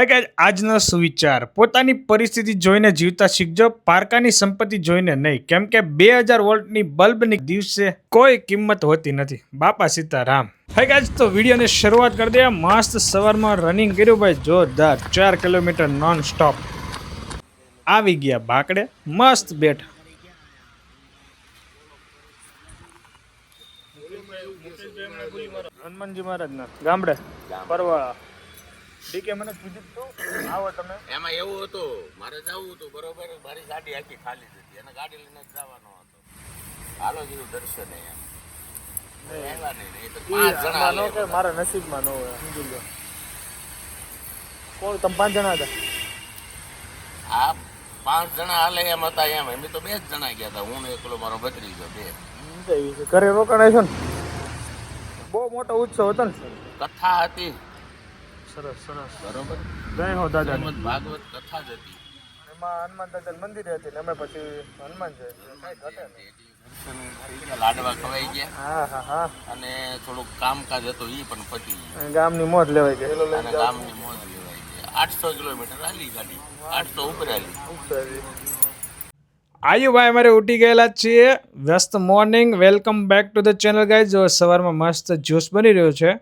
હે કે આજનો સુવિચાર પોતાની પરિસ્થિતિ જોઈને જીવતા શીખજો, પારકાની સંપત્તિ જોઈને નહીં. કેમ કે 2000 વોલ્ટની બલ્બની દિવસે કોઈ કિંમત હોતી નથી. બાપા સીતારામ. હે ગાઈસ, તો વિડીયોની શરૂઆત કરી દે. મસ્ત સવારમાં રનિંગ કર્યું ભાઈ, જોરદાર 4 કિલોમીટર નોન સ્ટોપ. આવી ગયા બાકડે, મસ્ત બેઠા. હનુમાનજી મહારાજના ગામડે પરવાળા ડીકે મને કીધું તું આવો તમે. એમાં એવું હતું, મારે જવું હતું બરોબર, મારી ગાડી આખી ખાલી હતી અને ગાડી લઈને જવાનો હતો. હાલો કીધું દર્શન એમ મારા નસીબમાં ન હોય. સમજી લો. કોણ તમે 5 જણા હતા? આ 5 જણા હાલે એમ હતા. એમ અમે તો 2 જ જણા ગયા હતા, હું ને એકલો મારો ભત્રીજો 2. ઘરે રોકાણ છો ને? બહુ મોટો ઉત્સવ હતો ને? કથા હતી. સરસ સરસ બરોબર. જય હો દાદા. ભાગવત કથા જ હતી. એમાં હનુમાન દાદા મંદિરે હતી ને અમે પછી હનુમાન લાડવા ખવાઈ ગયા. હા હા હા. અને થોડુંક કામકાજ હતું, ઈ પણ પતી ગયું. ગામની મોજ લેવાઈ ગઈ. અને ગામની મોજ લેવાઈ ગઈ. 800 કિલોમીટર હાલી ગાડી, 800 ઉપર હાલી. આયુભાઈ અમારે ઉઠી ગયેલા છીએ. વ્યસ્ત morning. Welcome back to the channel guys. જો સવારમાં મસ્ત જ્યુસ બની રહ્યો છે.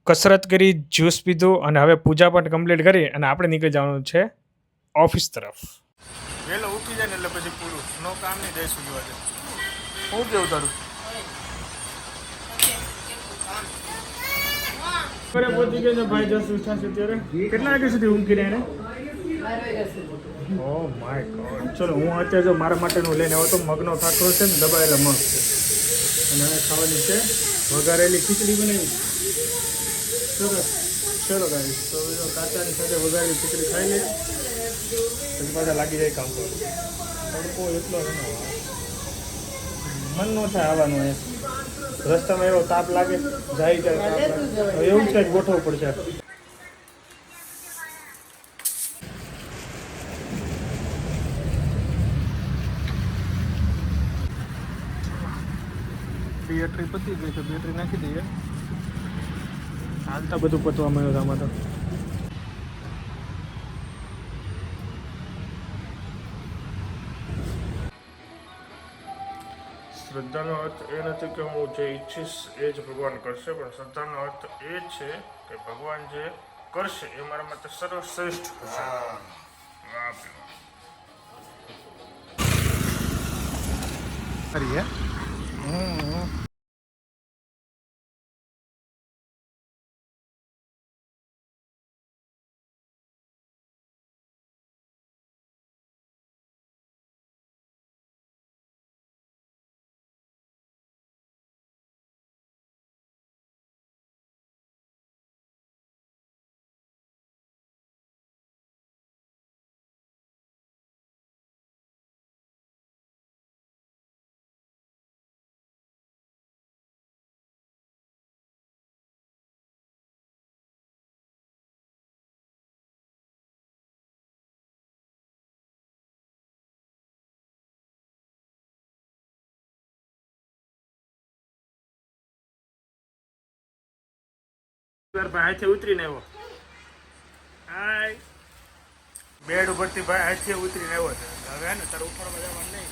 કસરત કરી, જ્યુસ પીધું અને હવે પૂજા પણ કમ્પ્લીટ કરી અને આપણે નીકળી જવાનું છે ઓફિસ તરફ. વહેલો ઉઠી જાય ને એટલે પછી પૂરું, નો કામ નહીં જઈ સુધી. શું કેવું તારું? પહોંચી ગયા ને ભાઈ. જસ ઉઠા છે ત્યારે કેટલા વાગ્યા સુધી ઊંઘી રહ્યા ને? Oh my God. ચલો હું અત્યારે જો મારા માટેનું લઈને આવ્યો તો મગનો ખાખરો છે ને, દબાયેલા મગ છે અને હવે ખાવાની છે વઘારેલી ખીચડી બનાવી. સરસ. ચલો ગાઈસ, તો કાચાની સાથે વઘારેલી ખીચડી ખાઈ લઈએ પછી પાછા લાગી જાય કામ પર. તડકો એટલો છે ને, મન ન થાય આવવાનું. એ રસ્તામાં એવો તાપ લાગે, જાય ત્યારે તાપ લાગે. એવું જ કંઈક ગોઠવવું પડશે. બેટરી પતી ગઈ છે, બેટરી નાખી દઈએ. હાલતા બધું પતવા મળ્યું આમાં તો. શ્રદ્ધાનો અર્થ એ નથી કે હું જે ઈચ્છીશ એ જ ભગવાન કરશે, પણ શ્રદ્ધાનો અર્થ એ છે કે ભગવાન જે કરશે એ મારા માટે સર્વશ્રેષ્ઠ હશે. હાથે ઉતરીને આવ્યો. હાય, બેડ ઉપરથી ભાઈ હાથે ઉતરીને આવ્યો છે. હવે ને તારે ઉપરમાં જવાનું નહીં,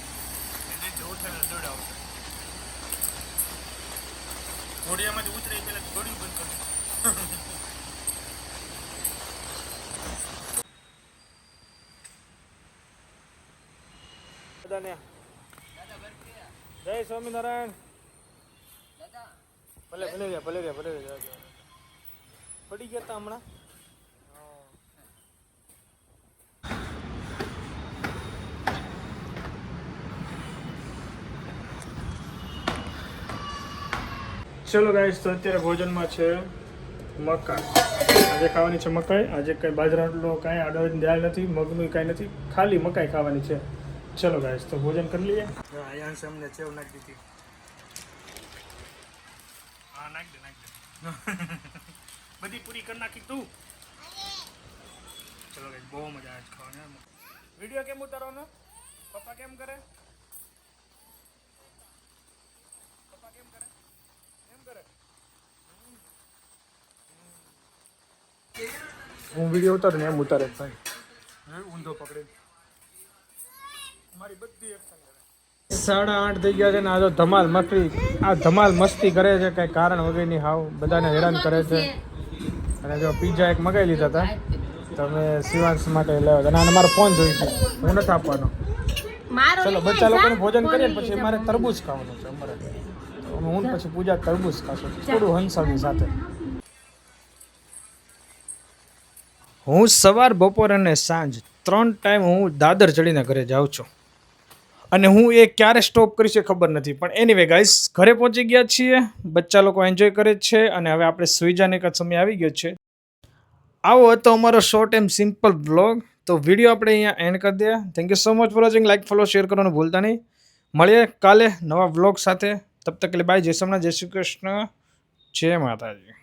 ઉઠીને દોડાવશે. ઘોડિયામાંથી ઉતરી પેલા ઘોડિયું બંધ કરવું. જય સ્વામિનારાયણ. ભલે ભલે રહ્યા, ભલે રહ્યા, ભલે રહ્યા. પડી ગયા તા હમણાં. ચલો ગાઈસ, તો અત્યારે ભોજનમાં છે મકાઈ. આજે ખાવાની છે મકાઈ. આજે કંઈ બાજરાનો કાંઈ આડો દાળ નથી, મગનું કાંઈ નથી, ખાલી મકાઈ ખાવાની છે. ચલો ગાઈસ, તો ભોજન કરી લઈએ. આયાંશ અમને સેવ નાખી દીધી. હા, નાખ દે, નાખ દે. બધી પૂરી કરી નાખી તું. ચલો ગાઈસ, બહુ મજા આવે છે ખાવાની. વિડીયો કેમ ઉતારવાનો? પપ્પા કેમ કરે? પપ્પા કેમ કરે? એમ કરે. હું વિડીયો ઉતારું ને એમ ઉતારે જ ભાઈ ઊંધો પકડી મારી બધી એક્શન કરે 8:30 થઈ ગયા છે ને આ તો ધમાલ મસ્તી કરે છે કઈ કારણ વગરની હાવ બધાને હેરાન કરે છે અને જો પીઝા એક મગાવી લીધા હતા તો મેં શિવાંશ માટે લેવા હતા અને મારો ફોન જોઈ છે હું નથી આપવાનો ચલો બચ્ચા લોકોને ભોજન કરીએ ને પછી મારે તરબૂચ ખાવાનું છે અમારે તો હું પછી પૂજા તરબૂચ ખાશું થોડું હંસાની સાથે હું સવાર બપોર અને સાંજ 3 ટાઈમ હું દાદર ચડીને ઘરે જાઉં છું અને હું એ ક્યારે સ્ટોપ કરીશ એ ખબર નથી પણ એનીવે ગાઈસ ઘરે પહોંચી ગયા છીએ બચ્ચા લોકો એન્જોય કરે છે અને હવે આપણે સુઈ જવાનો એક સમય આવી ગયો છે આવો હતો અમારો શોર્ટ એન્ડ સિમ્પલ બ્લોગ તો વિડીયો આપણે અહીંયા એન્ડ કરી દઈએ thank you so much for watching like follow share કરવાનું ભૂલતા નહીં મળીએ કાલે નવા બ્લોગ સાથે તબ તક કે બાય જય સોમનાથ જય શ્રી કૃષ્ણ જય માતાજી